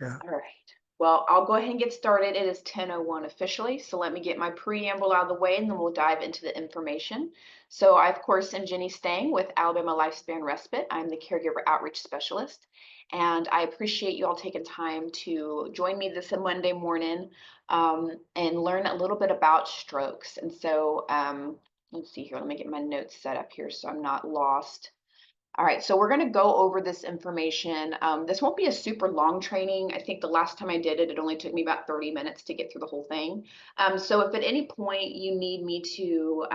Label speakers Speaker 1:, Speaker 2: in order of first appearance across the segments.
Speaker 1: Yeah.
Speaker 2: All right. Well, I'll go ahead and get started. It is 10:01 officially, so let me get my preamble out of the way and then we'll dive into the information. So I, of course, am Jenny Stang with Alabama Lifespan Respite. I'm the Caregiver Outreach Specialist, and I appreciate you all taking time to join me this Monday morning and learn a little bit about strokes. And so let's see here. Let me get my notes set up here so I'm not lost. All right, so we're going to go over this information. This won't be a super long training. I think the last time I did it, it only took me about 30 minutes to get through the whole thing. So if at any point you need me to,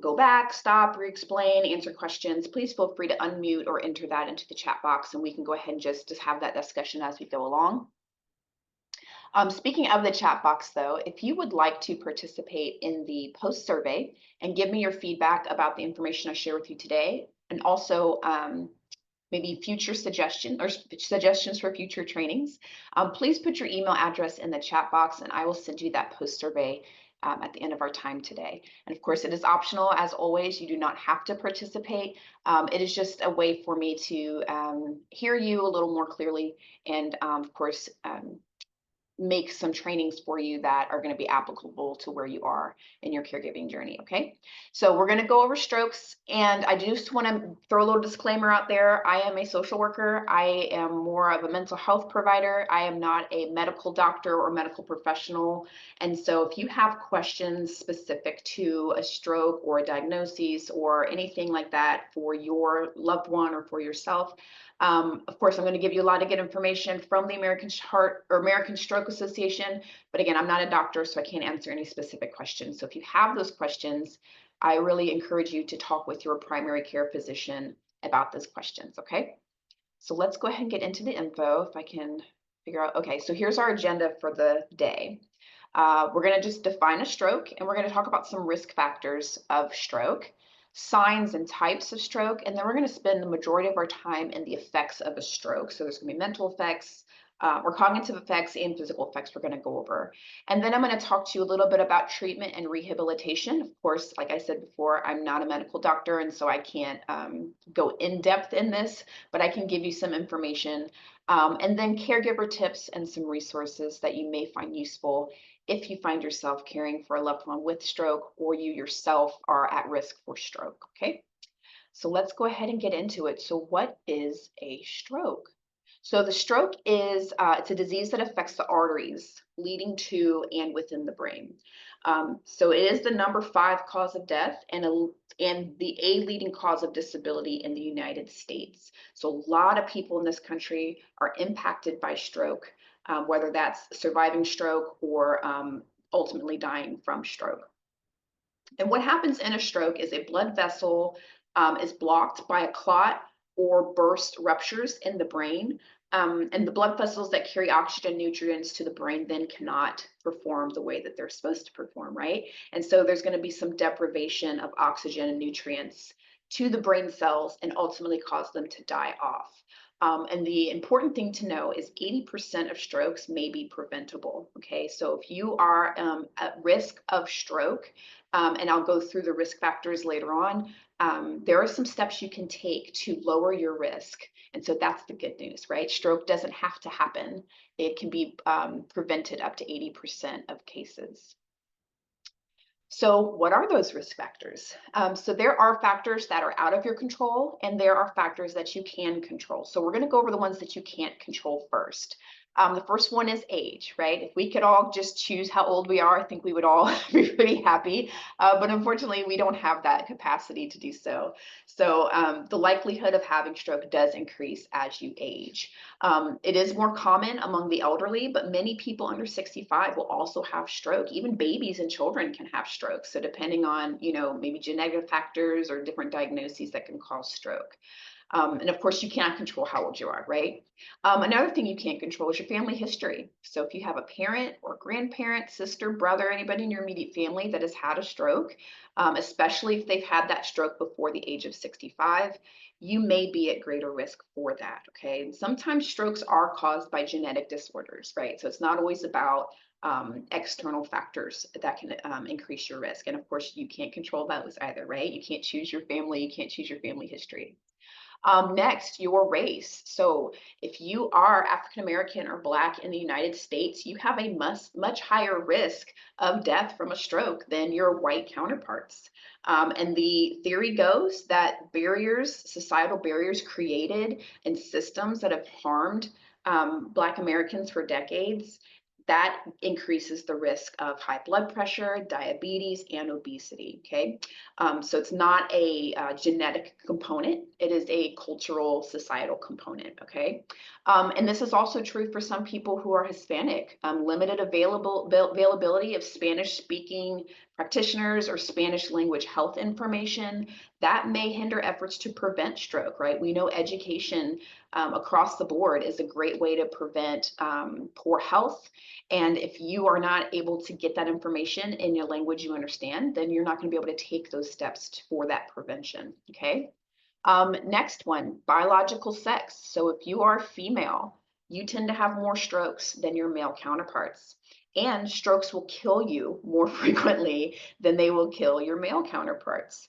Speaker 2: go back, stop, re-explain, answer questions, please feel free to unmute or enter that into the chat box, and we can go ahead and just have that discussion as we go along. Speaking of the chat box, though, if you would like to participate in the post survey and give me your feedback about the information I share with you today, and also maybe future suggestions for future trainings, please put your email address in the chat box and I will send you that post survey at the end of our time today. And of course, it is optional. As always, you do not have to participate. It is just a way for me to hear you a little more clearly and, of course, make some trainings for you that are going to be applicable to where you are in your caregiving journey. Okay, so we're going to go over strokes, and I just want to throw a little disclaimer out there. I am a social worker. I am more of a mental health provider. I am not a medical doctor or medical professional, and so if you have questions specific to a stroke or a diagnosis or anything like that for your loved one or for yourself, of course, I'm going to give you a lot of good information from the American Heart or American Stroke Association. But again, I'm not a doctor, so I can't answer any specific questions. So if you have those questions, I really encourage you to talk with your primary care physician about those questions. Okay. So let's go ahead and get into the info if I can figure out. Okay. So here's our agenda for the day. We're going to just define a stroke and we're going to talk about some risk factors of stroke, signs and types of stroke, and then we're going to spend the majority of our time in the effects of a stroke. So there's going to be mental effects, or cognitive effects and physical effects we're going to go over. And then I'm going to talk to you a little bit about treatment and rehabilitation. Of course, like I said before, I'm not a medical doctor, and so I can't go in depth in this, but I can give you some information. And then caregiver tips and some resources that you may find useful if you find yourself caring for a loved one with stroke or you yourself are at risk for stroke. Okay, so let's go ahead and get into it. So what is a stroke? So the stroke is it's a disease that affects the arteries leading to and within the brain. So it is the number 5 cause of death and the A leading cause of disability in the United States. So a lot of people in this country are impacted by stroke, whether that's surviving stroke or ultimately dying from stroke. And what happens in a stroke is a blood vessel is blocked by a clot or burst ruptures in the brain. And the blood vessels that carry oxygen nutrients to the brain then cannot perform the way that they're supposed to perform, right? And so there's going to be some deprivation of oxygen and nutrients to the brain cells and ultimately cause them to die off. And the important thing to know is 80% of strokes may be preventable. Okay, so if you are at risk of stroke, and I'll go through the risk factors later on, there are some steps you can take to lower your risk. And so that's the good news, right? Stroke doesn't have to happen. It can be prevented up to 80% of cases. So what are those risk factors? So there are factors that are out of your control and there are factors that you can control. So we're going to go over the ones that you can't control first. The first one is age, right? If we could all just choose how old we are, I think we would all be pretty happy. But unfortunately, we don't have that capacity to do so. So the likelihood of having stroke does increase as you age. It is more common among the elderly, but many people under 65 will also have stroke. Even babies and children can have stroke. So depending on, maybe genetic factors or different diagnoses that can cause stroke. And of course, you cannot control how old you are, right? Another thing you can't control is your family history. So if you have a parent or grandparent, sister, brother, anybody in your immediate family that has had a stroke, especially if they've had that stroke before the age of 65, you may be at greater risk for that, okay? And sometimes strokes are caused by genetic disorders, right? So it's not always about external factors that can increase your risk. And of course, you can't control those either, right? You can't choose your family, you can't choose your family history. Next, your race. So if you are African American or Black in the United States, you have a much higher risk of death from a stroke than your white counterparts. And the theory goes that barriers, societal barriers created and systems that have harmed Black Americans for decades, that increases the risk of high blood pressure, diabetes, and obesity. Okay. So it's not a genetic component, it is a cultural, societal component. Okay. And this is also true for some people who are Hispanic. Limited availability of Spanish speaking practitioners or Spanish language health information that may hinder efforts to prevent stroke, right? We know education across the board is a great way to prevent poor health. And if you are not able to get that information in your language you understand, then you're not going to be able to take those steps for that prevention. Okay. Next one, biological sex. So if you are female, you tend to have more strokes than your male counterparts. And strokes will kill you more frequently than they will kill your male counterparts.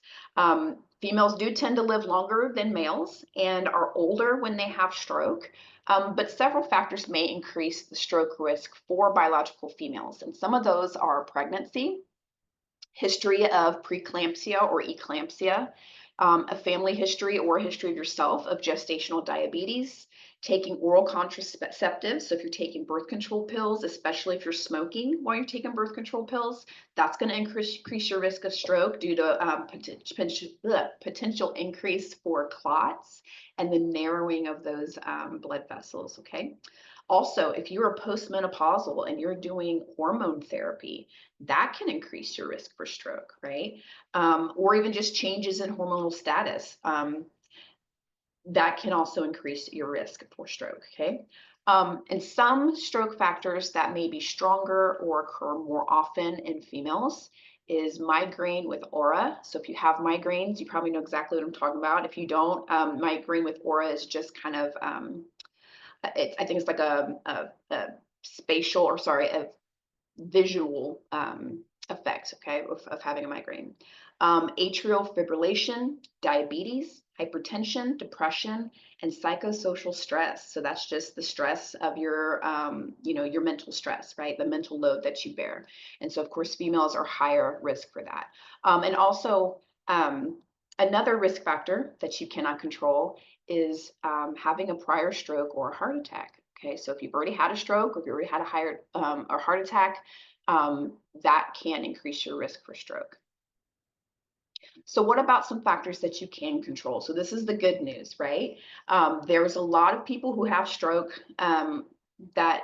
Speaker 2: Females do tend to live longer than males and are older when they have stroke. But several factors may increase the stroke risk for biological females. And some of those are pregnancy, history of preeclampsia or eclampsia, a family history or a history of yourself of gestational diabetes, taking oral contraceptives. So if you're taking birth control pills, especially if you're smoking while you're taking birth control pills, that's going to increase your risk of stroke due to potential increase for clots and the narrowing of those blood vessels. Okay. Also, if you're postmenopausal and you're doing hormone therapy, that can increase your risk for stroke, right? Or even just changes in hormonal status. That can also increase your risk for stroke, okay? And some stroke factors that may be stronger or occur more often in females is migraine with aura. So if you have migraines, you probably know exactly what I'm talking about. If you don't, migraine with aura is just kind of, I think it's like a spatial, or sorry, a visual effects, okay, of having a migraine. Atrial fibrillation, diabetes, hypertension, depression, and psychosocial stress. So that's just the stress of your, your mental stress, right? The mental load that you bear. And so, of course, females are higher risk for that. And also, another risk factor that you cannot control is having a prior stroke or a heart attack. Okay, so if you've already had a stroke or if you already had a heart attack, that can increase your risk for stroke. So what about some factors that you can control? So this is the good news, right? There's a lot of people who have stroke that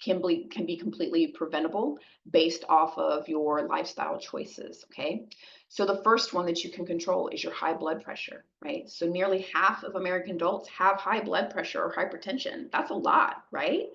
Speaker 2: can be completely preventable based off of your lifestyle choices, okay? So the first one that you can control is your high blood pressure, right? So nearly half of American adults have high blood pressure or hypertension. That's a lot, right?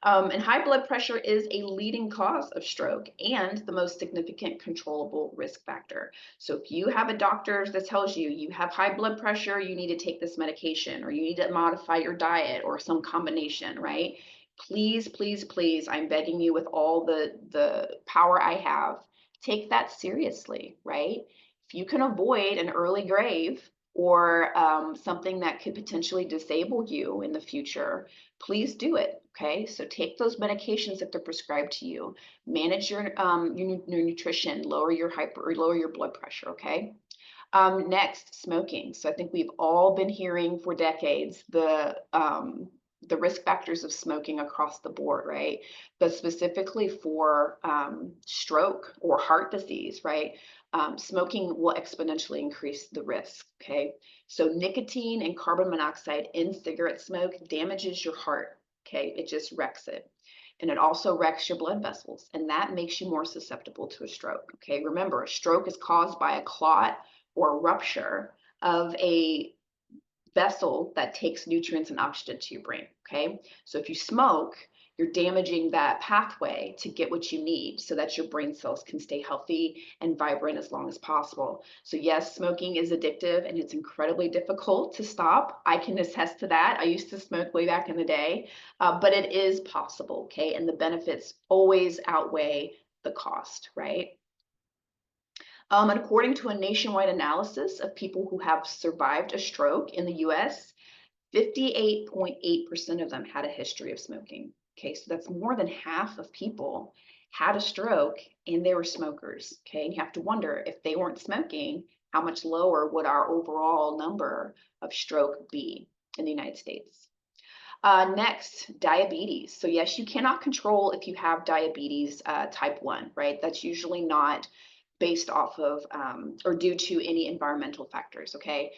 Speaker 2: And high blood pressure is a leading cause of stroke and the most significant controllable risk factor. So if you have a doctor that tells you you have high blood pressure, you need to take this medication, or you need to modify your diet or some combination, right? Please, please, please, I'm begging you with all the power I have, take that seriously, right? If you can avoid an early grave or something that could potentially disable you in the future, please do it. Okay, so take those medications if they're prescribed to you. Manage your nutrition, lower your blood pressure. Okay. Next, smoking. So I think we've all been hearing for decades the risk factors of smoking across the board, right? But specifically for stroke or heart disease, right? Smoking will exponentially increase the risk, okay? So nicotine and carbon monoxide in cigarette smoke damages your heart, okay? It just wrecks it. And it also wrecks your blood vessels, and that makes you more susceptible to a stroke, okay? Remember, a stroke is caused by a clot or rupture of a vessel that takes nutrients and oxygen to your brain, okay? So if you smoke, you're damaging that pathway to get what you need so that your brain cells can stay healthy and vibrant as long as possible. So yes, smoking is addictive and it's incredibly difficult to stop. I can attest to that. I used to smoke way back in the day, but it is possible, okay? And the benefits always outweigh the cost, right? And according to a nationwide analysis of people who have survived a stroke in the US, 58.8% of them had a history of smoking. Okay, so that's more than half of people had a stroke and they were smokers. Okay, and you have to wonder, if they weren't smoking, how much lower would our overall number of stroke be in the United States? Next, diabetes. So yes, you cannot control if you have diabetes type 1, right? That's usually not based off of or due to any environmental factors, okay?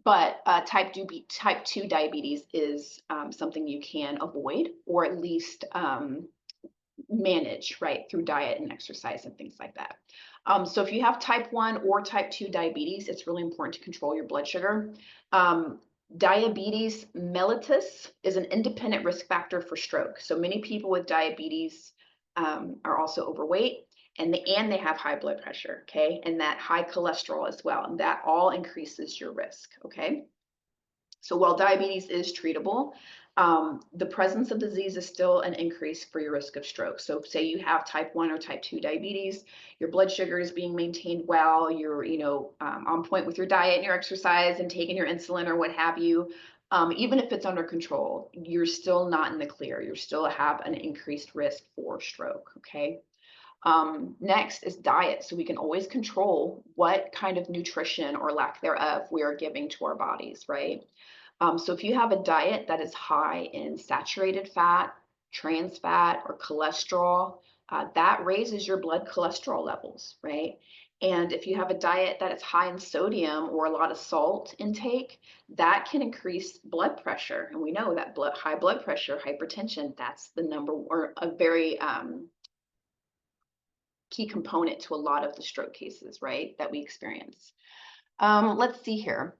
Speaker 2: But type 2 diabetes is something you can avoid, or at least manage, right, through diet and exercise and things like that. So if you have type 1 or type 2 diabetes, it's really important to control your blood sugar. Diabetes mellitus is an independent risk factor for stroke. So many people with diabetes are also overweight, and they have high blood pressure, okay, and that high cholesterol as well, and that all increases your risk, okay. So while diabetes is treatable, the presence of disease is still an increase for your risk of stroke. So say you have type 1 or type 2 diabetes, your blood sugar is being maintained well, you're on point with your diet and your exercise and taking your insulin or what have you. Even if it's under control, you're still not in the clear. You still have an increased risk for stroke, okay? Next is diet. So we can always control what kind of nutrition or lack thereof we are giving to our bodies, right? So if you have a diet that is high in saturated fat, trans fat, or cholesterol, that raises your blood cholesterol levels, right? And if you have a diet that is high in sodium or a lot of salt intake, that can increase blood pressure. And we know that high blood pressure, hypertension, that's the number, or a very key component to a lot of the stroke cases, right, that we experience. Let's see here.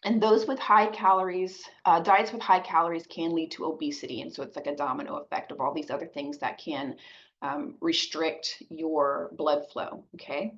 Speaker 2: And those with high calories, diets with high calories can lead to obesity. And so it's like a domino effect of all these other things that can restrict your blood flow, okay?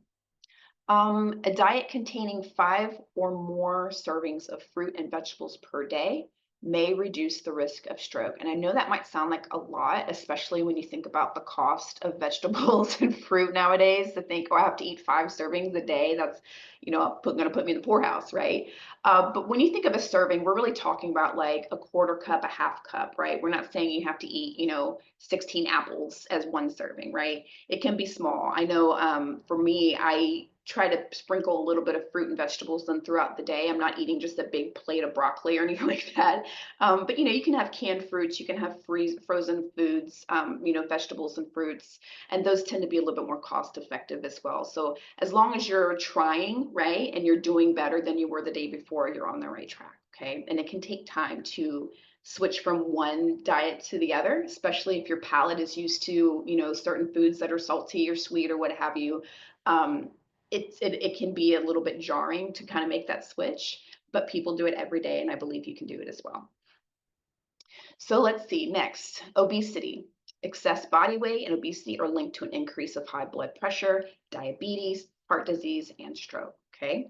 Speaker 2: A diet containing 5 or more servings of fruit and vegetables per day may reduce the risk of stroke. And I know that might sound like a lot, especially when you think about the cost of vegetables and fruit nowadays, to think, oh, I have to eat 5 servings a day. That's, going to put me in the poorhouse, right? But when you think of a serving, we're really talking about like a quarter cup, a half cup, right? We're not saying you have to eat, 16 apples as one serving, right? It can be small. I know for me, I try to sprinkle a little bit of fruit and vegetables then throughout the day. I'm not eating just a big plate of broccoli or anything like that. But you can have canned fruits, you can have frozen foods, vegetables and fruits, and those tend to be a little bit more cost effective as well. So as long as you're trying, right, and you're doing better than you were the day before, you're on the right track, okay? And it can take time to switch from one diet to the other, especially if your palate is used to, certain foods that are salty or sweet or what have you. It can be a little bit jarring to kind of make that switch, but people do it every day, and I believe you can do it as well. So let's see, next, obesity. Excess body weight and obesity are linked to an increase of high blood pressure, diabetes, heart disease, and stroke, okay?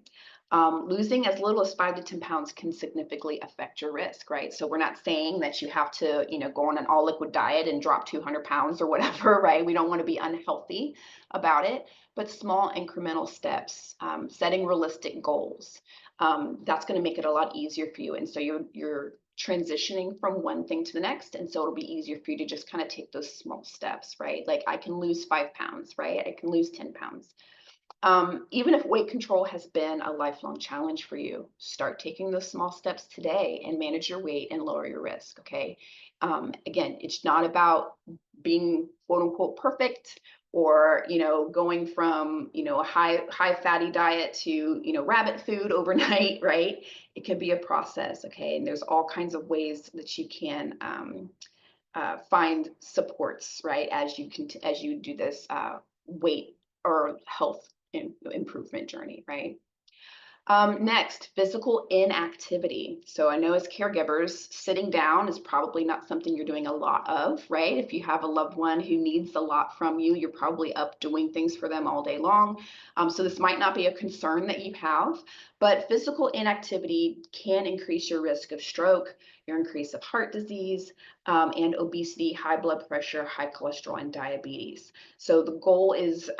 Speaker 2: Losing as little as 5 to 10 pounds can significantly affect your risk, right? So we're not saying that you have to, go on an all liquid diet and drop 200 pounds or whatever, right? We don't want to be unhealthy about it, but small incremental steps, setting realistic goals, that's going to make it a lot easier for you. And so you're transitioning from one thing to the next. And so it'll be easier for you to just kind of take those small steps, right? Like I can lose 5 pounds, right? I can lose 10 pounds. Even if weight control has been a lifelong challenge for you, start taking those small steps today and manage your weight and lower your risk, okay? Again, it's not about being quote unquote perfect or, going from, a high fatty diet to, rabbit food overnight, right? It could be a process, okay? And there's all kinds of ways that you can find supports, right? As you do this weight or health improvement journey, right? Next, physical inactivity. So I know as caregivers, sitting down is probably not something you're doing a lot of, right? If you have a loved one who needs a lot from you, you're probably up doing things for them all day long. So this might not be a concern that you have, but physical inactivity can increase your risk of stroke. your increase of heart disease, and obesity, high blood pressure, high cholesterol, and diabetes. So the goal is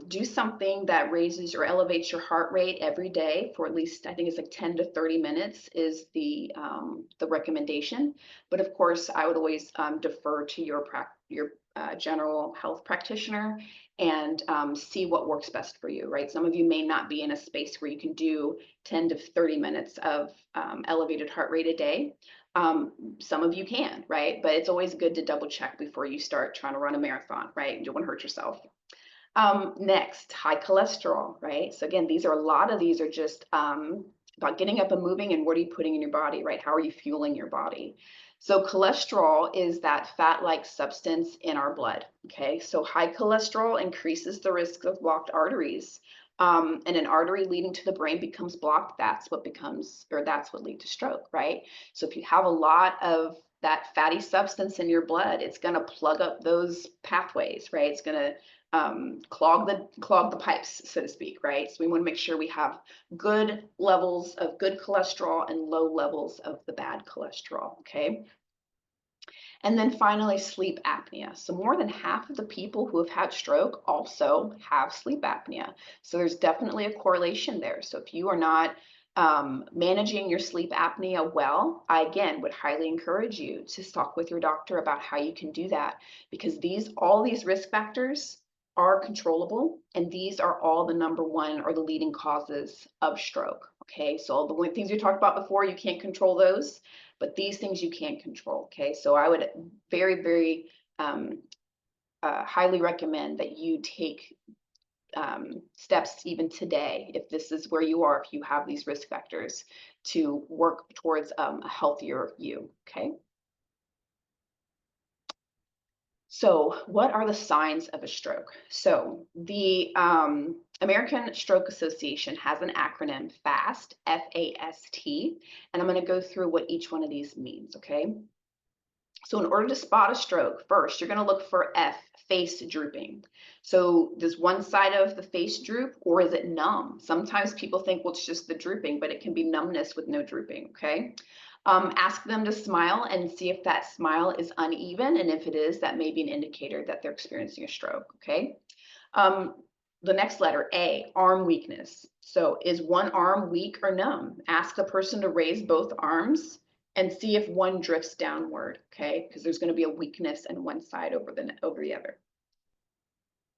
Speaker 2: do something that raises or elevates your heart rate every day for at least, I think it's like 10 to 30 minutes is the recommendation. But of course, I would always defer to your general health practitioner and see what works best for you, right? Some of you may not be in a space where you can do 10 to 30 minutes of elevated heart rate a day. Some of you can, right? But it's always good to double check before you start trying to run a marathon, right? You don't want to hurt yourself. Next, high cholesterol, right? So again, a lot of these are just about getting up and moving and what are you putting in your body, right? How are you fueling your body? So cholesterol is that fat-like substance in our blood, okay? So high cholesterol increases the risk of blocked arteries. And an artery leading to the brain becomes blocked. That's what leads to stroke, right? So if you have a lot of that fatty substance in your blood, it's going to plug up those pathways, right? It's going to clog the pipes, so to speak, right? So we want to make sure we have good levels of good cholesterol and low levels of the bad cholesterol, okay? And then finally, sleep apnea. So more than half of the people who have had stroke also have sleep apnea. So there's definitely a correlation there. So if you are not managing your sleep apnea well, I again would highly encourage you to talk with your doctor about how you can do that, because all these risk factors are controllable, and these are all the number one or the leading causes of stroke. Okay, so all the things we talked about before, you can't control those, but these things you can control. Okay, so I would very, very highly recommend that you take steps even today, if this is where you are, if you have these risk factors, to work towards a healthier you. Okay. So what are the signs of a stroke? So the American Stroke Association has an acronym, FAST, F-A-S-T, and I'm going to go through what each one of these means, okay? So in order to spot a stroke, first, you're going to look for F, face drooping. So does one side of the face droop, or is it numb? Sometimes people think, well, it's just the drooping, but it can be numbness with no drooping, okay? Ask them to smile and see if that smile is uneven, and if it is, that may be an indicator that they're experiencing a stroke, okay? The next letter, A, arm weakness. So is one arm weak or numb? Ask the person to raise both arms and see if one drifts downward, okay? Because there's going to be a weakness in one side over the other.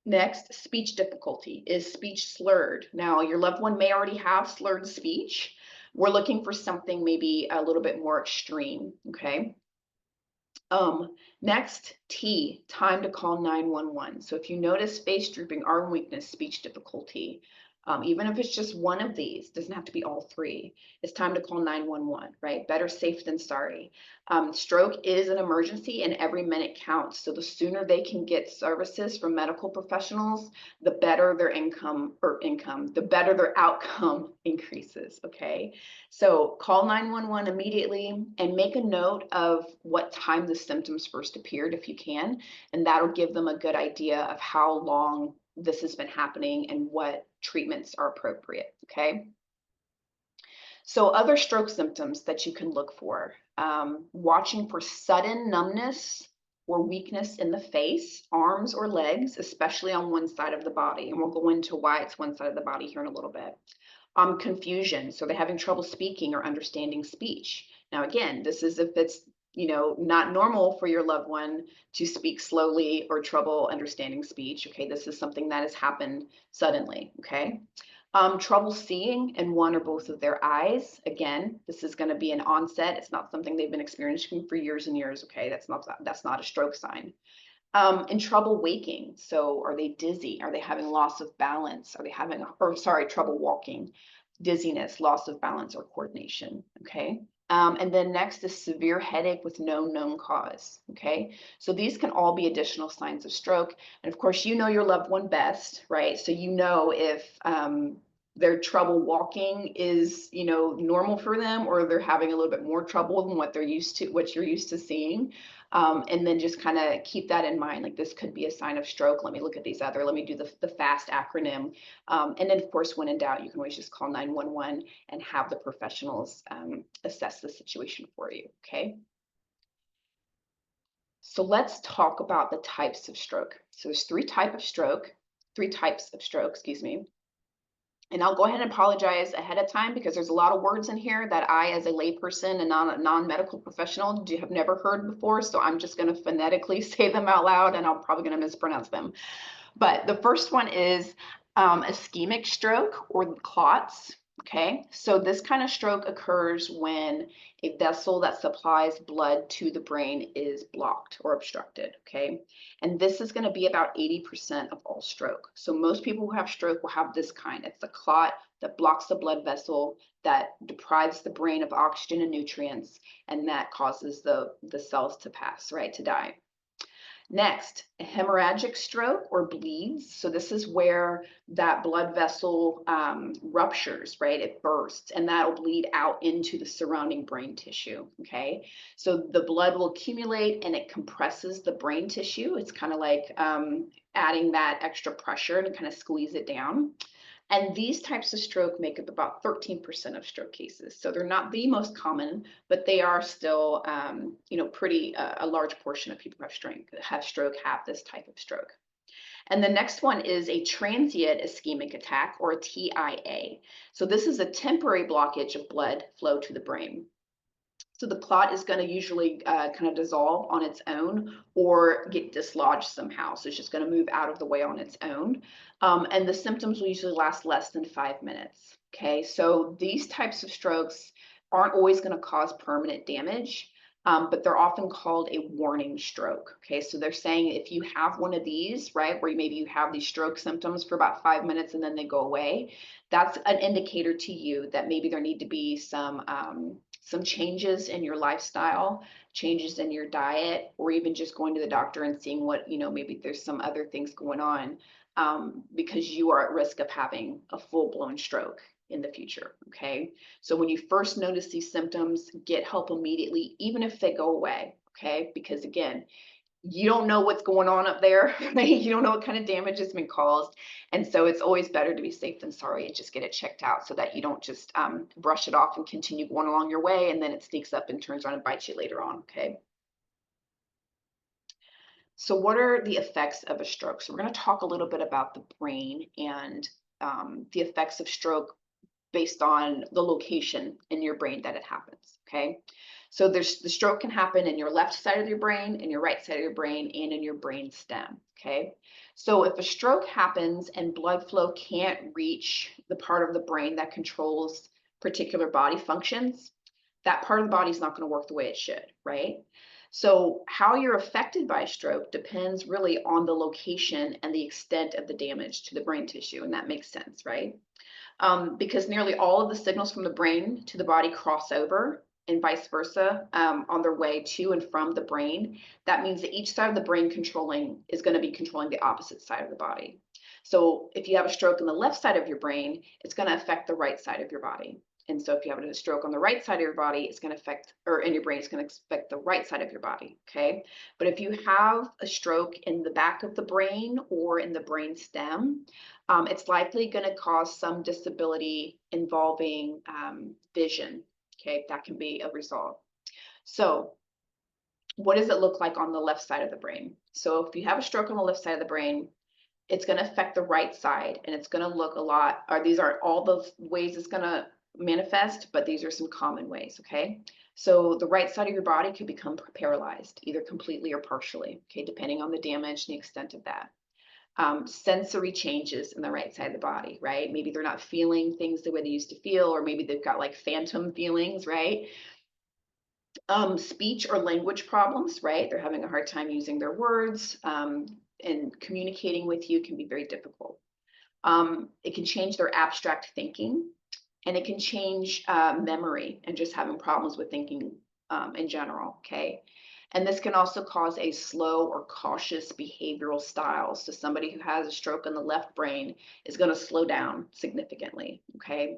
Speaker 2: Next, speech difficulty. Is speech slurred? Now, your loved one may already have slurred speech. We're looking for something maybe a little bit more extreme, okay? Next, T, time to call 911. So if you notice face drooping, arm weakness, speech difficulty, even if it's just one of these, doesn't have to be all three, it's time to call 911, right? Better safe than sorry. Stroke is an emergency and every minute counts. So the sooner they can get services from medical professionals, the better their the better their outcome increases, okay? So call 911 immediately and make a note of what time the symptoms first appeared if you can, and that'll give them a good idea of how long this has been happening and what treatments are appropriate, okay? So other stroke symptoms that you can look for, watching for sudden numbness or weakness in the face, arms or legs, especially on one side of the body. And we'll go into why it's one side of the body here in a little bit. Confusion, so they're having trouble speaking or understanding speech. Now, again, this is if it's not normal for your loved one to speak slowly or trouble understanding speech. Okay, this is something that has happened suddenly. Okay, trouble seeing in one or both of their eyes. Again, this is going to be an onset. It's not something they've been experiencing for years and years. Okay, that's not a stroke sign. In trouble waking. So are they dizzy? Are they having loss of balance? Are they having, trouble walking, dizziness, loss of balance or coordination? Okay. And then next is severe headache with no known cause. Okay. So these can all be additional signs of stroke. And of course, you know your loved one best, right? So you know if their trouble walking is, normal for them, or they're having a little bit more trouble than what you're used to seeing. And then just kind of keep that in mind. Like, this could be a sign of stroke. Let me look at let me do the FAST acronym. And then, of course, when in doubt, you can always just call 911 and have the professionals assess the situation for you. Okay. So let's talk about the types of stroke. So there's three types of stroke, excuse me. And I'll go ahead and apologize ahead of time because there's a lot of words in here that I, as a layperson and non-medical professional, have never heard before. So I'm just going to phonetically say them out loud, and I'm probably going to mispronounce them. But the first one is ischemic stroke, or clots. Okay, so this kind of stroke occurs when a vessel that supplies blood to the brain is blocked or obstructed. Okay, and this is going to be about 80% of all stroke. So most people who have stroke will have this kind. It's a clot that blocks the blood vessel, that deprives the brain of oxygen and nutrients, and that causes the cells to pass, right, to die. Next, a hemorrhagic stroke or bleeds. So this is where that blood vessel ruptures, right? It bursts, and that'll bleed out into the surrounding brain tissue, okay? So the blood will accumulate and it compresses the brain tissue. It's kind of like adding that extra pressure to kind of squeeze it down. And these types of stroke make up about 13% of stroke cases. So they're not the most common, but they are still, pretty a large portion of people who have stroke have this type of stroke. And the next one is a transient ischemic attack, or a TIA. So this is a temporary blockage of blood flow to the brain. So the clot is going to usually kind of dissolve on its own or get dislodged somehow. So it's just going to move out of the way on its own. And the symptoms will usually last less than 5 minutes. Okay, so these types of strokes aren't always going to cause permanent damage, but they're often called a warning stroke. Okay, so they're saying if you have one of these, right, where maybe you have these stroke symptoms for about 5 minutes and then they go away, that's an indicator to you that maybe there need to be some changes in your lifestyle, changes in your diet, or even just going to the doctor and seeing what, maybe there's some other things going on, because you are at risk of having a full-blown stroke in the future. Okay, so when you first notice these symptoms, get help immediately, even if they go away. Okay, because again, you don't know what's going on up there. You don't know what kind of damage has been caused. And so it's always better to be safe than sorry and just get it checked out so that you don't just brush it off and continue going along your way, and then it sneaks up and turns around and bites you later on. Okay. So what are the effects of a stroke? So we're going to talk a little bit about the brain and the effects of stroke based on the location in your brain that it happens. Okay. So the stroke can happen in your left side of your brain, in your right side of your brain, and in your brain stem. Okay. So if a stroke happens and blood flow can't reach the part of the brain that controls particular body functions, that part of the body is not going to work the way it should, right? So how you're affected by stroke depends really on the location and the extent of the damage to the brain tissue. And that makes sense, right? Because nearly all of the signals from the brain to the body cross over, and vice versa, on their way to and from the brain. That means that each side of the brain is going to be controlling the opposite side of the body. So if you have a stroke in the left side of your brain, it's going to affect the right side of your body. And so if you have a stroke on the right side of your body, it's going to affect, or in your brain, it's going to affect the right side of your body. Okay. But if you have a stroke in the back of the brain or in the brain stem, it's likely going to cause some disability involving vision. Okay, that can be a result. So what does it look like on the left side of the brain? So if you have a stroke on the left side of the brain, it's going to affect the right side, and it's going to look a lot, or these aren't all the ways it's going to manifest, but these are some common ways. Okay, so the right side of your body could become paralyzed, either completely or partially, okay, depending on the damage and the extent of that. Sensory changes in the right side of the body, right? Maybe they're not feeling things the way they used to feel, or maybe they've got like phantom feelings, right? Speech or language problems, right? They're having a hard time using their words, and communicating with you can be very difficult. It can change their abstract thinking, and it can change memory and just having problems with thinking in general, okay? And this can also cause a slow or cautious behavioral style. So somebody who has a stroke in the left brain is going to slow down significantly. Okay.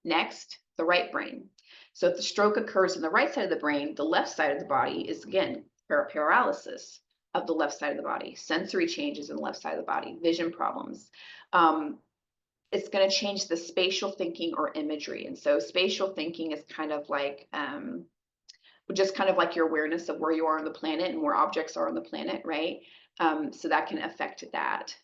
Speaker 2: Next, the right brain. So if the stroke occurs in the right side of the brain, the left side of the body is again paralysis of the left side of the body, sensory changes in the left side of the body, vision problems. Um, it's going to change the spatial thinking or imagery. And so spatial thinking is kind of like just kind of like your awareness of where you are on the planet and where objects are on the planet, right? So that can affect that.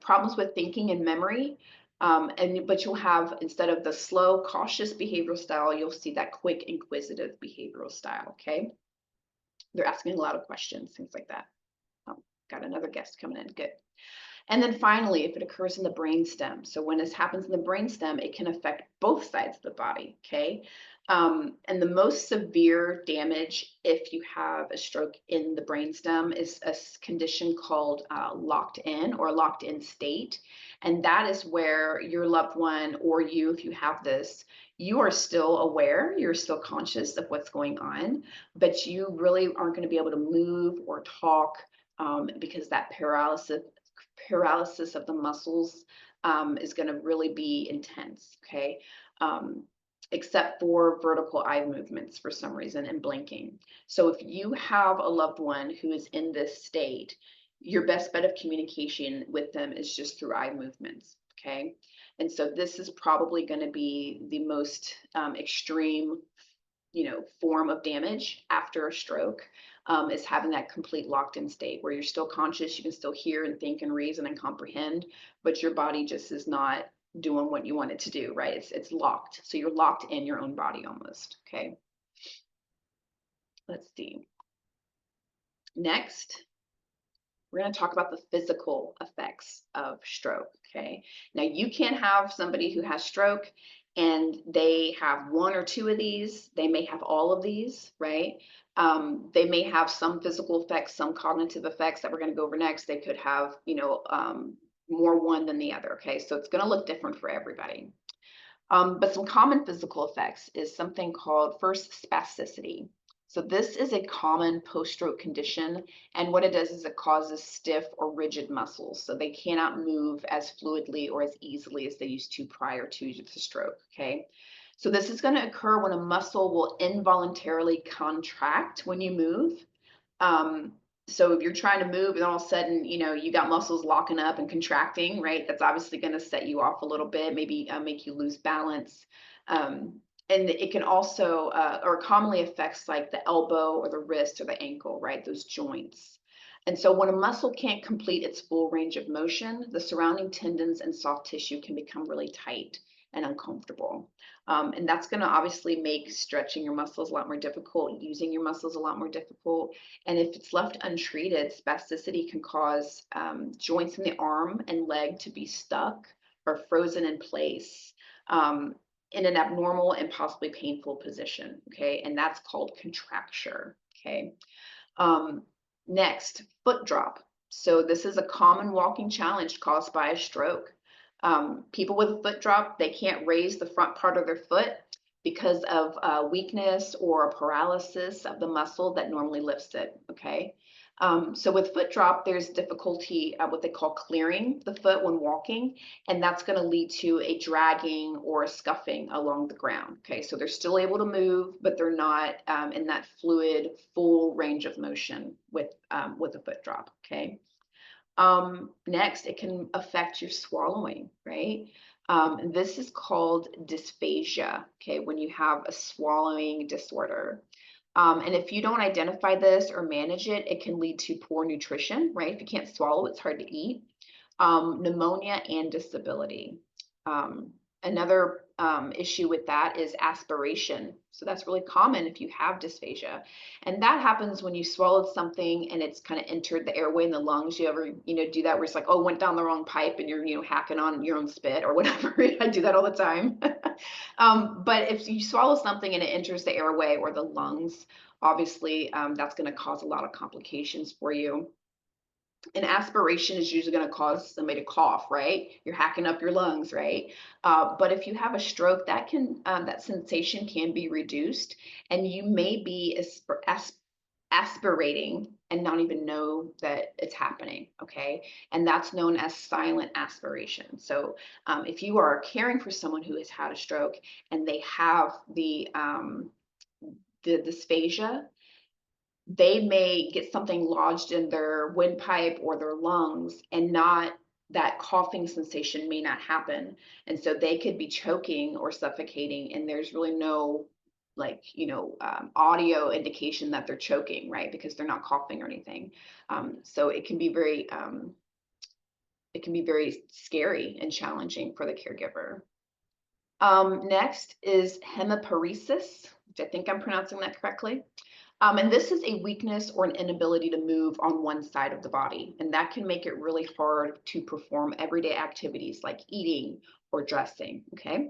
Speaker 2: Problems with thinking and memory, but you'll have, instead of the slow, cautious behavioral style, you'll see that quick, inquisitive behavioral style. Okay, they're asking a lot of questions, things like that. Got another guest coming in. Good. And then finally, if it occurs in the brainstem, so when this happens in the brainstem, it can affect both sides of the body, okay? And the most severe damage, if you have a stroke in the brainstem, is a condition called locked in or locked in state. And that is where your loved one or you, if you have this, you are still aware, you're still conscious of what's going on, but you really aren't going to be able to move or talk because that paralysis of the muscles is going to really be intense, okay? Except for vertical eye movements for some reason and blinking. So if you have a loved one who is in this state, your best bet of communication with them is just through eye movements, okay? And so this is probably going to be the most extreme, form of damage after a stroke, is having that complete locked in state where you're still conscious, you can still hear and think and reason and comprehend, but your body just is not doing what you want it to do, right? It's locked. So you're locked in your own body almost. Okay. Let's see. Next, we're going to talk about the physical effects of stroke. Okay. Now you can't have somebody who has stroke and they have one or two of these. They may have all of these, right? They may have some physical effects, some cognitive effects that we're going to go over next. They could have, more one than the other. Okay. So it's going to look different for everybody. But some common physical effects is something called first spasticity. So this is a common post-stroke condition, and what it does is it causes stiff or rigid muscles, so they cannot move as fluidly or as easily as they used to prior to the stroke, okay? So this is going to occur when a muscle will involuntarily contract when you move. So if you're trying to move and all of a sudden, you got muscles locking up and contracting, right? That's obviously going to set you off a little bit, maybe make you lose balance. And it can also, or commonly affects like the elbow or the wrist or the ankle, right? Those joints. And so when a muscle can't complete its full range of motion, the surrounding tendons and soft tissue can become really tight and uncomfortable. And that's going to obviously make stretching your muscles a lot more difficult, using your muscles a lot more difficult. And if it's left untreated, spasticity can cause joints in the arm and leg to be stuck or frozen in place in an abnormal and possibly painful position. Okay, and that's called contracture. Okay. Next, foot drop. So this is a common walking challenge caused by a stroke. People with a foot drop, they can't raise the front part of their foot because of weakness or paralysis of the muscle that normally lifts it, okay? So with foot drop, there's difficulty what they call clearing the foot when walking, and that's going to lead to a dragging or a scuffing along the ground, okay? So they're still able to move, but they're not in that fluid, full range of motion with a foot drop, okay? Next, it can affect your swallowing, right? This is called dysphagia, okay, when you have a swallowing disorder. And if you don't identify this or manage it, it can lead to poor nutrition, right? If you can't swallow, it's hard to eat. Pneumonia and disability. Another issue with that is aspiration. So that's really common if you have dysphagia. And that happens when you swallowed something and it's kind of entered the airway and the lungs. You ever, do that where it's like, oh, went down the wrong pipe and you're, hacking on your own spit or whatever. I do that all the time. But if you swallow something and it enters the airway or the lungs, obviously that's going to cause a lot of complications for you. And aspiration is usually going to cause somebody to cough, right? You're hacking up your lungs, right? But if you have a stroke, that sensation can be reduced, and you may be aspirating and not even know that it's happening, okay? And that's known as silent aspiration. So if you are caring for someone who has had a stroke and they have the dysphagia, they may get something lodged in their windpipe or their lungs, and not that coughing sensation may not happen. And so they could be choking or suffocating, and there's really no audio indication that they're choking, right? Because they're not coughing or anything. So it can be very scary and challenging for the caregiver. Next is hemiparesis, which I think I'm pronouncing that correctly. And this is a weakness or an inability to move on one side of the body. And that can make it really hard to perform everyday activities like eating or dressing, okay?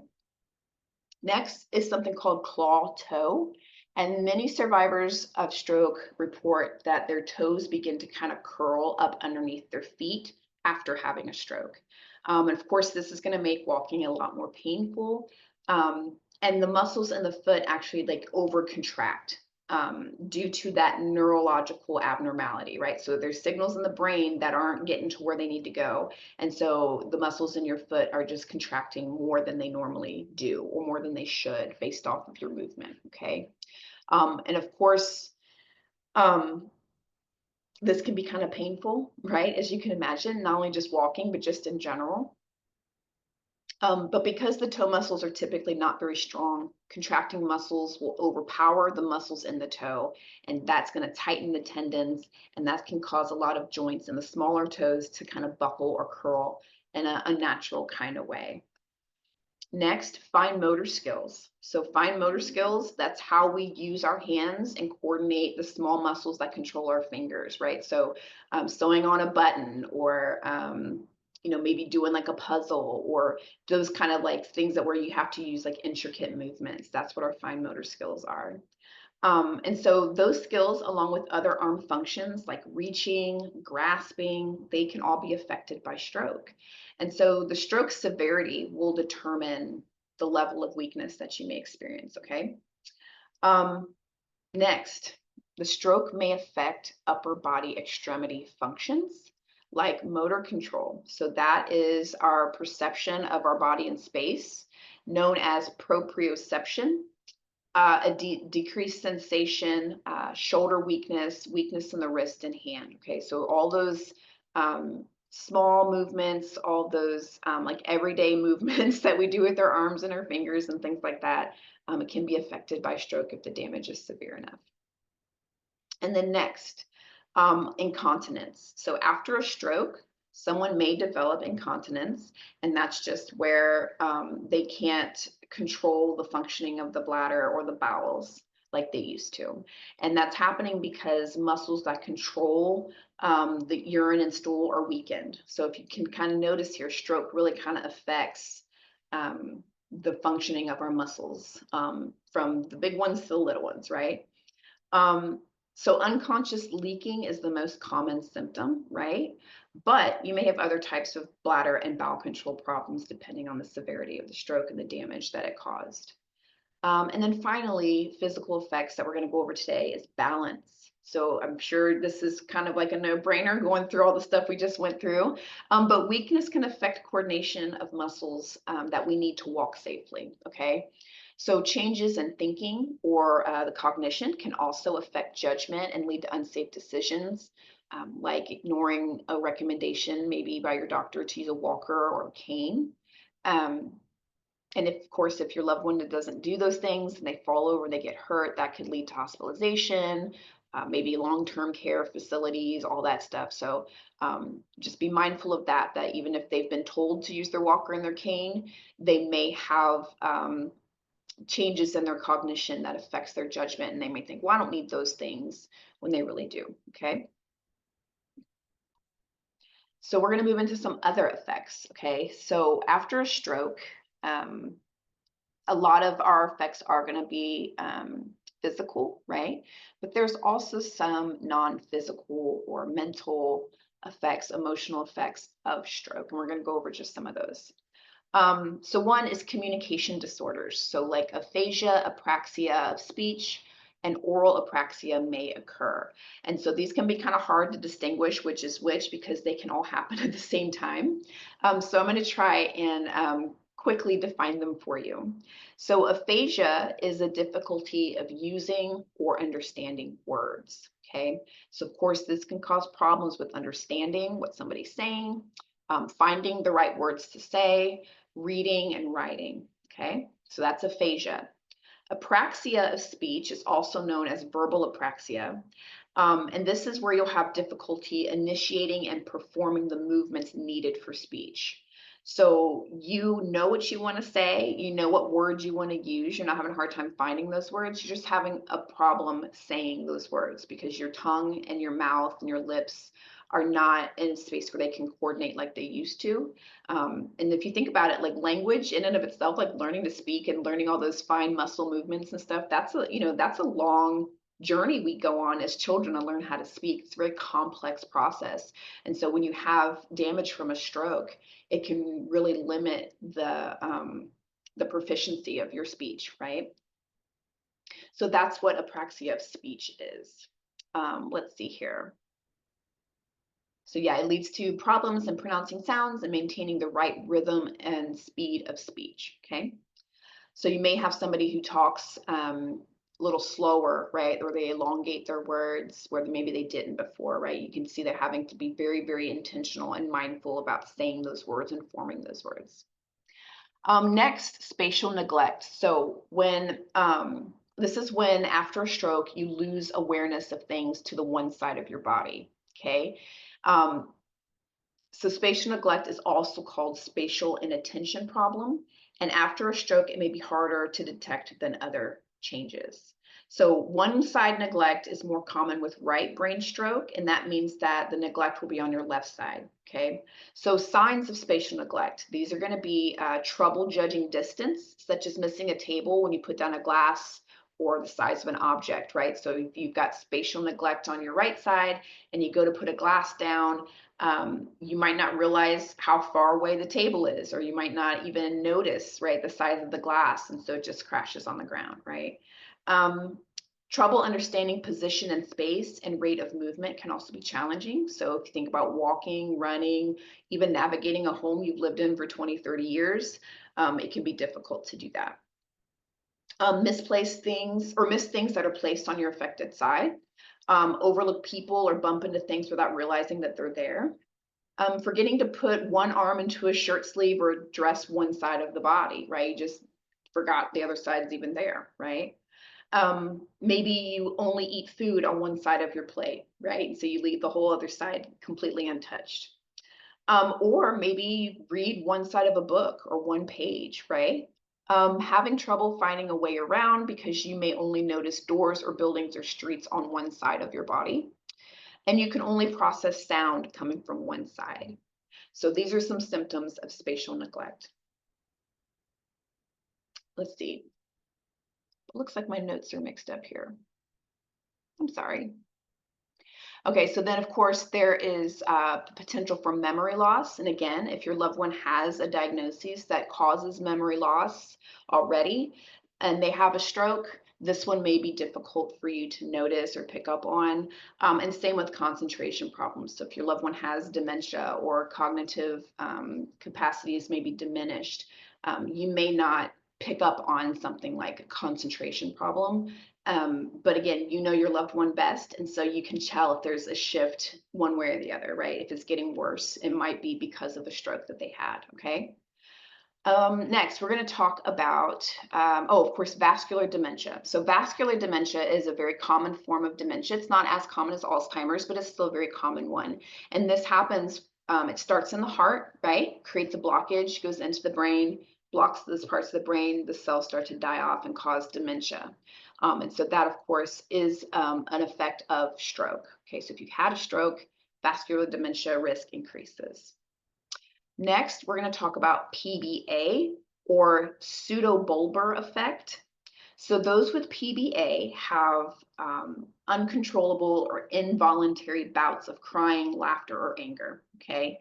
Speaker 2: Next is something called claw toe. And many survivors of stroke report that their toes begin to kind of curl up underneath their feet after having a stroke. And of course, this is going to make walking a lot more painful. And the muscles in the foot actually like over contract due to that neurological abnormality, right? So there's signals in the brain that aren't getting to where they need to go. And so the muscles in your foot are just contracting more than they normally do, or more than they should, based off of your movement, okay? And of course, this can be kind of painful, right? As you can imagine, not only just walking, but just in general. But because the toe muscles are typically not very strong, contracting muscles will overpower the muscles in the toe, and that's going to tighten the tendons, and that can cause a lot of joints in the smaller toes to kind of buckle or curl in a unnatural kind of way. Next, fine motor skills. So fine motor skills, that's how we use our hands and coordinate the small muscles that control our fingers, right? So sewing on a button, or maybe doing like a puzzle, or those kind of like things that where you have to use like intricate movements. That's what our fine motor skills are. And so those skills, along with other arm functions like reaching, grasping, they can all be affected by stroke. And so the stroke severity will determine the level of weakness that you may experience, okay? Next, the stroke may affect upper body extremity functions like motor control. So that is our perception of our body in space, known as proprioception. A decreased sensation, shoulder weakness, weakness in the wrist and hand. Okay, so all those small movements, all those like everyday movements that we do with our arms and our fingers and things like that, it can be affected by stroke if the damage is severe enough. And then next, incontinence. So after a stroke, someone may develop incontinence, and that's just where they can't control the functioning of the bladder or the bowels like they used to. And that's happening because muscles that control the urine and stool are weakened. So if you can kind of notice here, stroke really kind of affects the functioning of our muscles, from the big ones to the little ones, right? So unconscious leaking is the most common symptom, right? But you may have other types of bladder and bowel control problems depending on the severity of the stroke and the damage that it caused. And then finally, physical effects that we're going to go over today is balance. So I'm sure this is kind of like a no-brainer going through all the stuff we just went through. But weakness can affect coordination of muscles that we need to walk safely, okay? So changes in thinking or the cognition can also affect judgment and lead to unsafe decisions, like ignoring a recommendation maybe by your doctor to use a walker or a cane. And if, of course, if your loved one doesn't do those things and they fall over and they get hurt, that could lead to hospitalization, maybe long-term care facilities, all that stuff. So just be mindful of that, that even if they've been told to use their walker and their cane, they may have changes in their cognition that affects their judgment, and they may think, well, I don't need those things, when they really do, okay? So we're going to move into some other effects, okay? So after a stroke, a lot of our effects are going to be physical, right? But there's also some non-physical or mental effects, emotional effects of stroke, and we're going to go over just some of those. So one is communication disorders. So like aphasia, apraxia of speech, and oral apraxia may occur. And so these can be kind of hard to distinguish which is which because they can all happen at the same time. So I'm going to try and quickly define them for you. So aphasia is a difficulty of using or understanding words. Okay, so of course this can cause problems with understanding what somebody's saying, finding the right words to say, reading and writing. Okay, so that's aphasia. Apraxia of speech is also known as verbal apraxia. And this is where you'll have difficulty initiating and performing the movements needed for speech. So you know what you want to say, you know what words you want to use. You're not having a hard time finding those words. You're just having a problem saying those words because your tongue and your mouth and your lips are not in a space where they can coordinate like they used to. And if you think about it, like language in and of itself, like learning to speak and learning all those fine muscle movements and stuff, that's a long journey we go on as children to learn how to speak. It's a very complex process. And so when you have damage from a stroke, it can really limit the proficiency of your speech, right? So that's what apraxia of speech is. Let's see here. So yeah, it leads to problems in pronouncing sounds and maintaining the right rhythm and speed of speech, okay? So you may have somebody who talks a little slower, right? Or they elongate their words where maybe they didn't before, right? You can see they're having to be very, very intentional and mindful about saying those words and forming those words. Next, spatial neglect. So when this is when after a stroke, you lose awareness of things to the one side of your body, okay? So spatial neglect is also called spatial inattention problem. And after a stroke, it may be harder to detect than other changes. So one side neglect is more common with right brain stroke, and that means that the neglect will be on your left side, okay? So signs of spatial neglect, these are gonna be trouble judging distance, such as missing a table when you put down a glass or the size of an object, right? So if you've got spatial neglect on your right side and you go to put a glass down, you might not realize how far away the table is, or you might not even notice, right, the size of the glass, and so it just crashes on the ground, right? Trouble understanding position and space and rate of movement can also be challenging. So if you think about walking, running, even navigating a home you've lived in for 20, 30 years, it can be difficult to do that. Misplaced things or missed things that are placed on your affected side. Overlook people or bump into things without realizing that they're there. Forgetting to put one arm into a shirt sleeve or dress one side of the body, right? You just forgot the other side is even there, right? Maybe you only eat food on one side of your plate, right? So you leave the whole other side completely untouched. Or maybe you read one side of a book or one page, right? Having trouble finding a way around because you may only notice doors or buildings or streets on one side of your body. And you can only process sound coming from one side. So these are some symptoms of spatial neglect. Let's see. It looks like my notes are mixed up here. I'm sorry. Okay, so then of course there is potential for memory loss. And again, if your loved one has a diagnosis that causes memory loss already and they have a stroke, this one may be difficult for you to notice or pick up on. And same with concentration problems. So if your loved one has dementia or cognitive capacities may be diminished, you may not pick up on something like a concentration problem. But again, you know your loved one best, and so you can tell if there's a shift one way or the other, right? If it's getting worse, it might be because of a stroke that they had, okay? Next, we're going to talk about, of course, vascular dementia. So vascular dementia is a very common form of dementia. It's not as common as Alzheimer's, but it's still a very common one. And this happens, it starts in the heart, right? Creates a blockage, goes into the brain, blocks those parts of the brain, the cells start to die off and cause dementia. And so that, of course, is an effect of stroke. Okay, so if you've had a stroke, vascular dementia risk increases. Next, we're going to talk about PBA or pseudobulbar effect. So those with PBA have uncontrollable or involuntary bouts of crying, laughter, or anger, okay?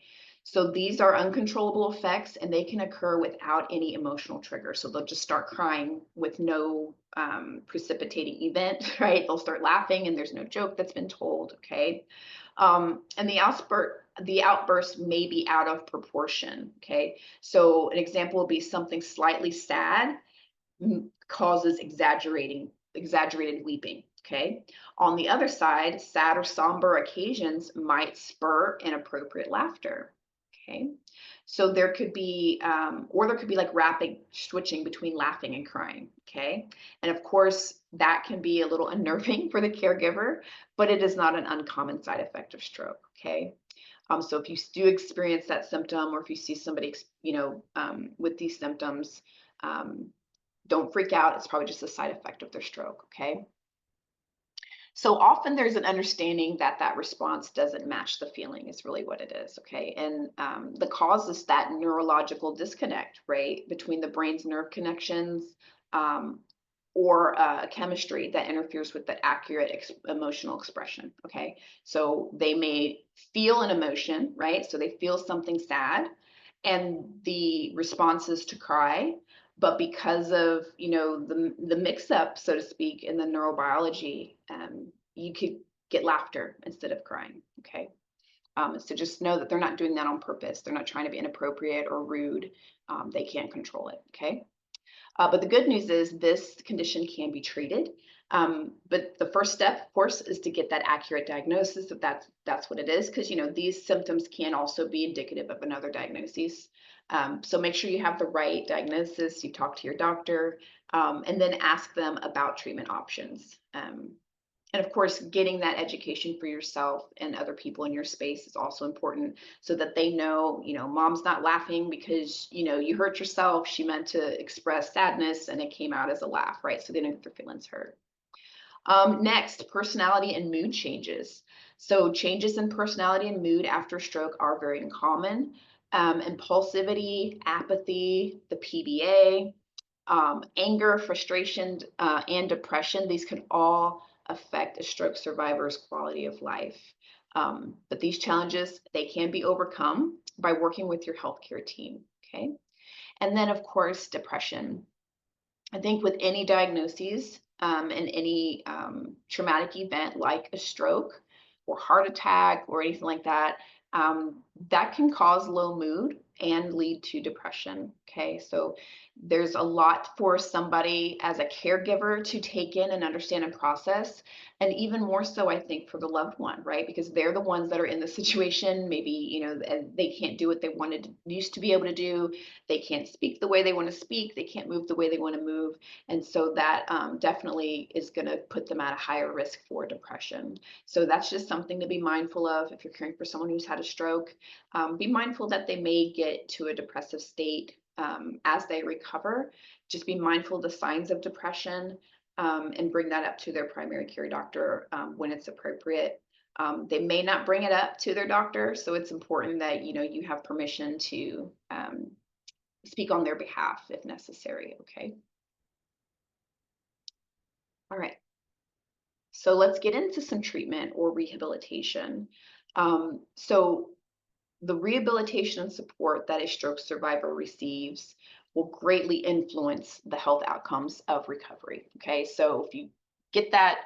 Speaker 2: So these are uncontrollable effects and they can occur without any emotional trigger. So they'll just start crying with no precipitating event, right? They'll start laughing and there's no joke that's been told, okay? And the outburst may be out of proportion, okay? So an example would be something slightly sad causes exaggerated weeping, okay? On the other side, sad or somber occasions might spur inappropriate laughter, okay? So there could be, or there could be like rapid switching between laughing and crying, okay? And of course, that can be a little unnerving for the caregiver, but it is not an uncommon side effect of stroke, okay? So if you do experience that symptom, or if you see somebody, with these symptoms, um, don't freak out. It's probably just a side effect of their stroke, okay? So often there's an understanding that that response doesn't match the feeling is really what it is, okay? And the cause is that neurological disconnect, right, between the brain's nerve connections um, or chemistry that interferes with the accurate emotional expression, okay? So they may feel an emotion, right? So they feel something sad, and the response is to cry, but because of the mix up, so to speak, in the neurobiology, you could get laughter instead of crying, okay? So just know that they're not doing that on purpose. They're not trying to be inappropriate or rude. They can't control it, okay? But the good news is this condition can be treated. But the first step, of course, is to get that accurate diagnosis if that's what it is, because these symptoms can also be indicative of another diagnosis. So make sure you have the right diagnosis, you talk to your doctor, and then ask them about treatment options. And of course, getting that education for yourself and other people in your space is also important so that they know, mom's not laughing because, you hurt yourself. She meant to express sadness and it came out as a laugh, right? So they don't get their feelings hurt. Next, personality and mood changes. So changes in personality and mood after stroke are very uncommon. Impulsivity, apathy, the PBA, anger, frustration, and depression, these can all affect a stroke survivor's quality of life. But these challenges, they can be overcome by working with your healthcare team, okay? And then, of course, depression. I think with any diagnoses and any traumatic event like a stroke or heart attack or anything like that, that can cause low mood and lead to depression. Okay, so there's a lot for somebody as a caregiver to take in and understand and process, and even more so, I think, for the loved one, right? Because they're the ones that are in the situation. Maybe and they can't do what they used to be able to do. They can't speak the way they want to speak. They can't move the way they want to move, and so that definitely is going to put them at a higher risk for depression. So that's just something to be mindful of if you're caring for someone who's had a stroke. Be mindful that they may get to a depressive state as they recover. Just be mindful of the signs of depression and bring that up to their primary care doctor when it's appropriate. They may not bring it up to their doctor, so it's important that you have permission to speak on their behalf if necessary. Okay. All right. So let's get into some treatment or rehabilitation. So the rehabilitation and support that a stroke survivor receives will greatly influence the health outcomes of recovery. Okay, so if you get that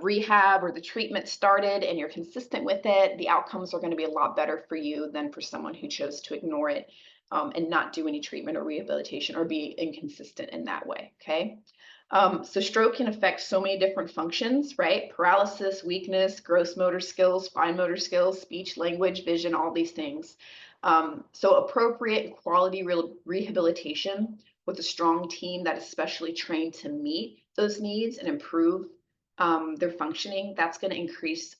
Speaker 2: rehab or the treatment started and you're consistent with it, the outcomes are going to be a lot better for you than for someone who chose to ignore it and not do any treatment or rehabilitation or be inconsistent in that way. Okay. So stroke can affect so many different functions, right? Paralysis, weakness, gross motor skills, fine motor skills, speech, language, vision, all these things. So appropriate quality rehabilitation with a strong team that is specially trained to meet those needs and improve their functioning, that's going to increase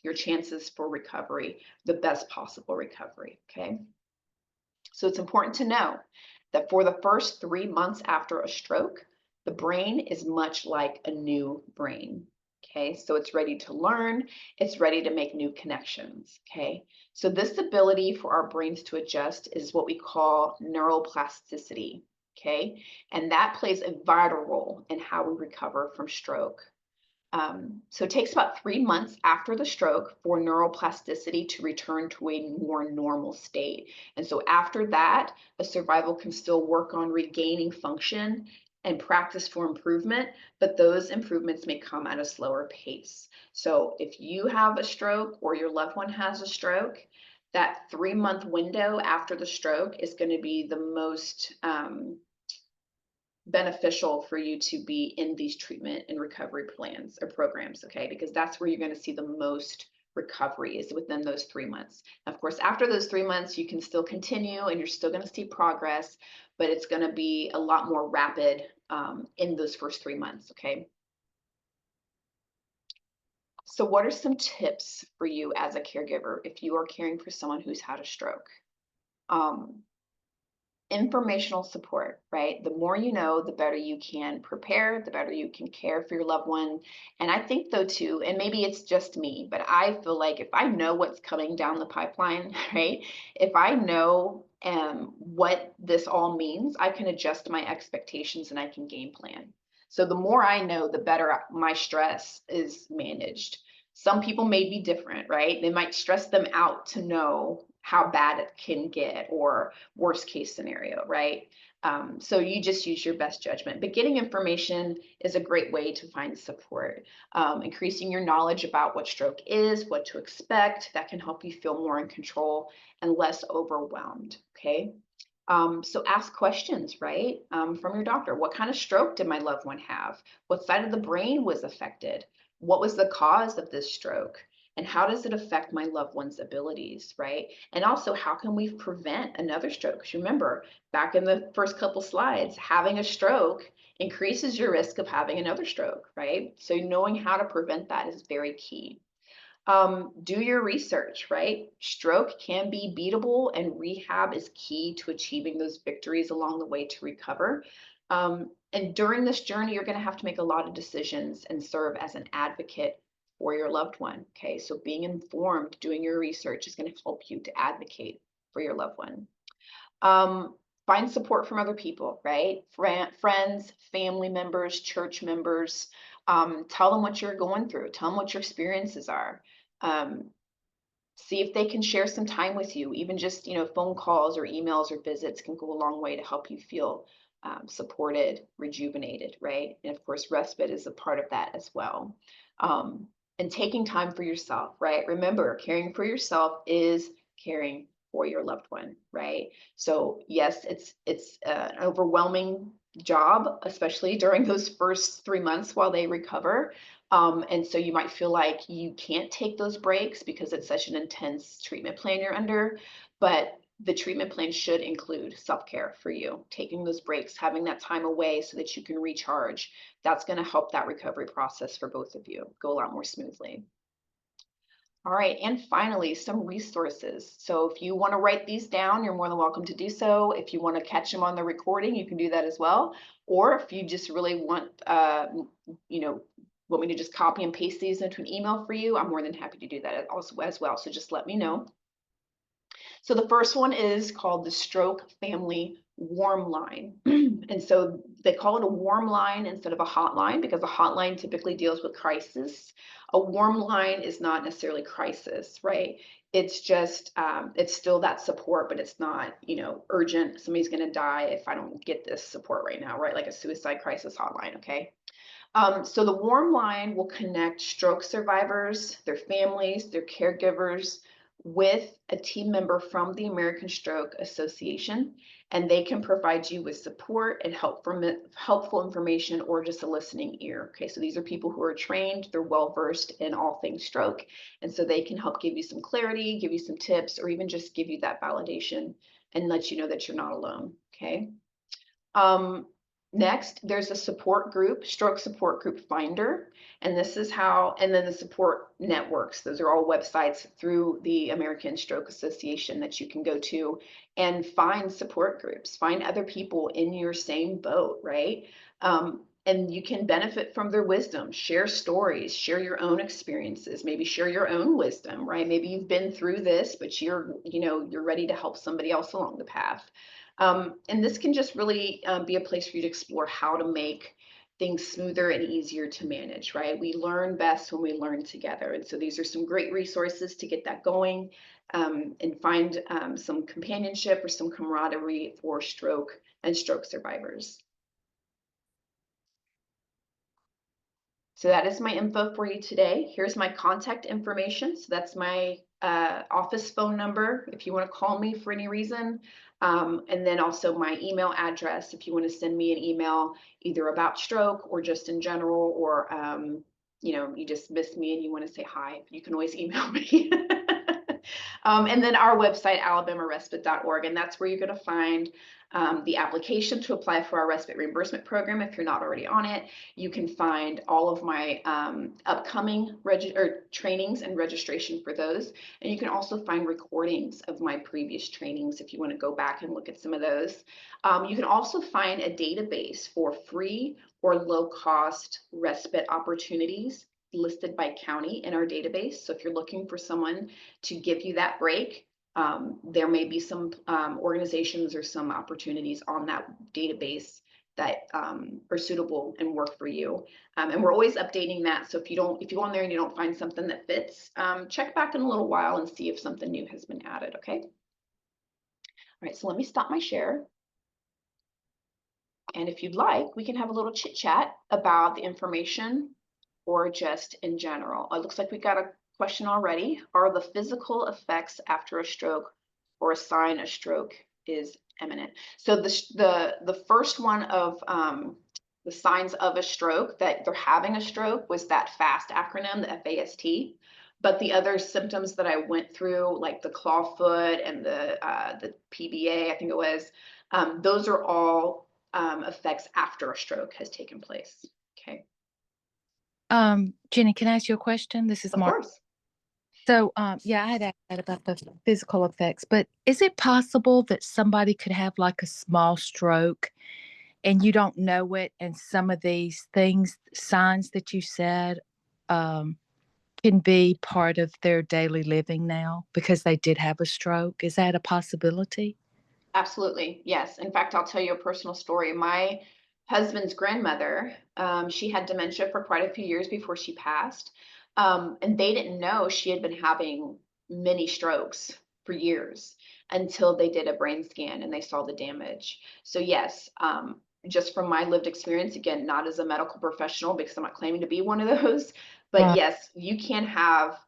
Speaker 2: your chances for recovery, the best possible recovery, okay? So it's important to know that for the first 3 months after a stroke, the brain is much like a new brain. Okay, so it's ready to learn, it's ready to make new connections. Okay, so this ability for our brains to adjust is what we call neuroplasticity. Okay, and that plays a vital role in how we recover from stroke. So it takes about 3 months after the stroke for neuroplasticity to return to a more normal state. And so after that, a survival can still work on regaining function and practice for improvement, but those improvements may come at a slower pace. So if you have a stroke or your loved one has a stroke, that 3-month window after the stroke is going to be the most beneficial for you to be in these treatment and recovery plans or programs, okay? Because that's where you're going to see the most recovery is within those 3 months. Of course, after those 3 months, you can still continue and you're still going to see progress, but it's going to be a lot more rapid in those first 3 months, okay? So, what are some tips for you as a caregiver if you are caring for someone who's had a stroke? Um, Informational support, right? The more you know, the better you can prepare, the better you can care for your loved one. And I think, though, too, and maybe it's just me, but I feel like if I know what's coming down the pipeline, right? If I know what this all means, I can adjust my expectations and I can game plan. So the more I know, the better my stress is managed. Some people may be different, right? They might stress them out to know how bad it can get or worst case scenario, right? So you just use your best judgment. But getting information is a great way to find support. Increasing your knowledge about what stroke is, what to expect, that can help you feel more in control and less overwhelmed, okay? So ask questions, right? From your doctor. What kind of stroke did my loved one have? What side of the brain was affected? What was the cause of this stroke? And how does it affect my loved one's abilities, right? And also, how can we prevent another stroke? Because remember, back in the first couple slides, having a stroke increases your risk of having another stroke, right? So knowing how to prevent that is very key. Do your research, right? Stroke can be beatable, and rehab is key to achieving those victories along the way to recover. And during this journey, you're going to have to make a lot of decisions and serve as an advocate for your loved one. Okay, so being informed, doing your research is going to help you to advocate for your loved one. Um, find support from other people, right? Friends, family members, church members. Tell them what you're going through. Tell them what your experiences are. Um, See if they can share some time with you. Even just, phone calls or emails or visits can go a long way to help you feel supported, rejuvenated, right? And of course, respite is a part of that as well. Um, and taking time for yourself, right? Remember, caring for yourself is caring for your loved one, right? So yes, it's an overwhelming job, especially during those first 3 months while they recover. And so you might feel like you can't take those breaks because it's such an intense treatment plan you're under. But the treatment plan should include self-care for you, taking those breaks, having that time away so that you can recharge. That's going to help that recovery process for both of you go a lot more smoothly. All right, and finally, some resources. So if you want to write these down, you're more than welcome to do so. If you want to catch them on the recording, you can do that as well. Or if you just really want, you know, want me to just copy and paste these into an email for you, I'm more than happy to do that also as well. So just let me know. So the first one is called the Stroke Family Warm Line. And so they call it a warm line instead of a hotline because a hotline typically deals with crisis. A warm line is not necessarily crisis, right? It's just, it's still that support, but it's not, urgent. Somebody's going to die if I don't get this support right now, right? Like a suicide crisis hotline, okay? So the warm line will connect stroke survivors, their families, their caregivers with a team member from the American Stroke Association, and they can provide you with support and helpful information or just a listening ear. Okay, so these are people who are trained, they're well versed in all things stroke, and so they can help give you some clarity, give you some tips, or even just give you that validation and let you know that you're not alone. Okay. Um, Next, there's a support group, stroke support group finder, and this is how, and then the support networks. Those are all websites through the American Stroke Association that you can go to and find support groups, find other people in your same boat, right? And you can benefit from their wisdom, share stories, share your own experiences, maybe share your own wisdom, right? Maybe you've been through this, but you're ready to help somebody else along the path. And this can just really be a place for you to explore how to make things smoother and easier to manage, right? We learn best when we learn together. And so these are some great resources to get that going, and find some companionship or some camaraderie for stroke and stroke survivors. So that is my info for you today. Here's my contact information. So that's my office phone number if you want to call me for any reason. And then also my email address if you want to send me an email either about stroke or just in general, or you just miss me and you want to say hi, you can always email me. And then our website, alabamarespite.org, and that's where you're going to find the application to apply for our respite reimbursement program if you're not already on it. You can find all of my upcoming trainings and registration for those. And you can also find recordings of my previous trainings if you want to go back and look at some of those. You can also find a database for free or low-cost respite opportunities listed by county in our database. So if you're looking for someone to give you that break, there may be some organizations or some opportunities on that database that are suitable and work for you. And we're always updating that. So if you go on there and you don't find something that fits, check back in a little while and see if something new has been added, okay? All right, so let me stop my share. And if you'd like, we can have a little chit chat about the information or just in general. It looks like we got a question already. Are the physical effects after a stroke or a sign a stroke is imminent? So the first one of the signs of a stroke, that they're having a stroke, was that FAST acronym, the FAST. But the other symptoms that I went through, like the claw foot and the PBA, I think it was, those are all effects after a stroke has taken place. Okay.
Speaker 1: Jenny, can I ask you a question? This is
Speaker 2: Of
Speaker 1: Mark.
Speaker 2: course.
Speaker 1: So, yeah, I had asked that about the physical effects, but is it possible that somebody could have like a small stroke and you don't know it, and some of these things, signs that you said, can be part of their daily living now because they did have a stroke? Is that a possibility?
Speaker 2: Absolutely. Yes. In fact, I'll tell you a personal story. My husband's grandmother, she had dementia for quite a few years before she passed. And they didn't know she had been having many strokes for years until they did a brain scan and they saw the damage. So yes, just from my lived experience, again, not as a medical professional because I'm not claiming to be one of those, but
Speaker 1: Right.
Speaker 2: yes, you can have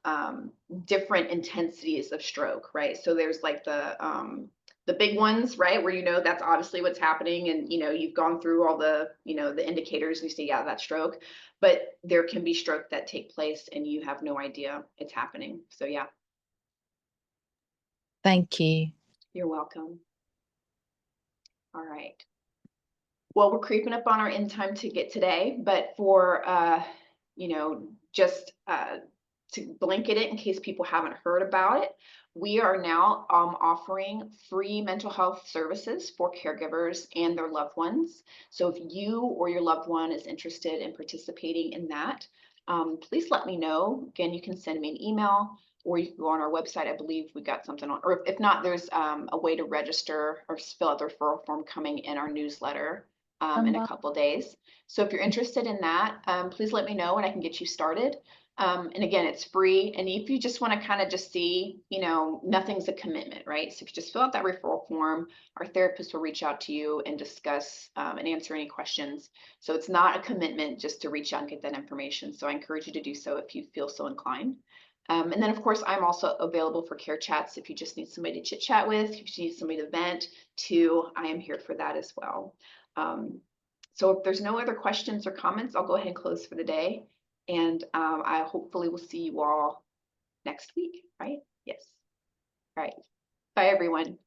Speaker 2: different intensities of stroke, right? So there's like the big ones, right? Where that's obviously what's happening, and you've gone through all the the indicators and you say, yeah, that's stroke. But there can be stroke that take place and you have no idea it's happening. So yeah,
Speaker 1: Thank you.
Speaker 2: you're welcome. All right. Well, we're creeping up on our end time to get today, but for just to blanket it in case people haven't heard about it, we are now offering free mental health services for caregivers and their loved ones. So if you or your loved one is interested in participating in that, please let me know. Again, you can send me an email or you can go on our website. I believe we got something on, or if not, there's a way to register or fill out the referral form coming in our newsletter in a couple days. So if you're interested in that, please let me know and I can get you started. And again, it's free. And if you just want to kind of just see, nothing's a commitment, right? So if you just fill out that referral form, our therapist will reach out to you and discuss and answer any questions. So it's not a commitment just to reach out and get that information. So I encourage you to do so if you feel so inclined. And then, of course, I'm also available for care chats if you just need somebody to chit chat with, if you need somebody to vent to, I am here for that as well. So if there's no other questions or comments, I'll go ahead and close for the day. And I hopefully will see you all next week, right? Yes. All right. Bye, everyone.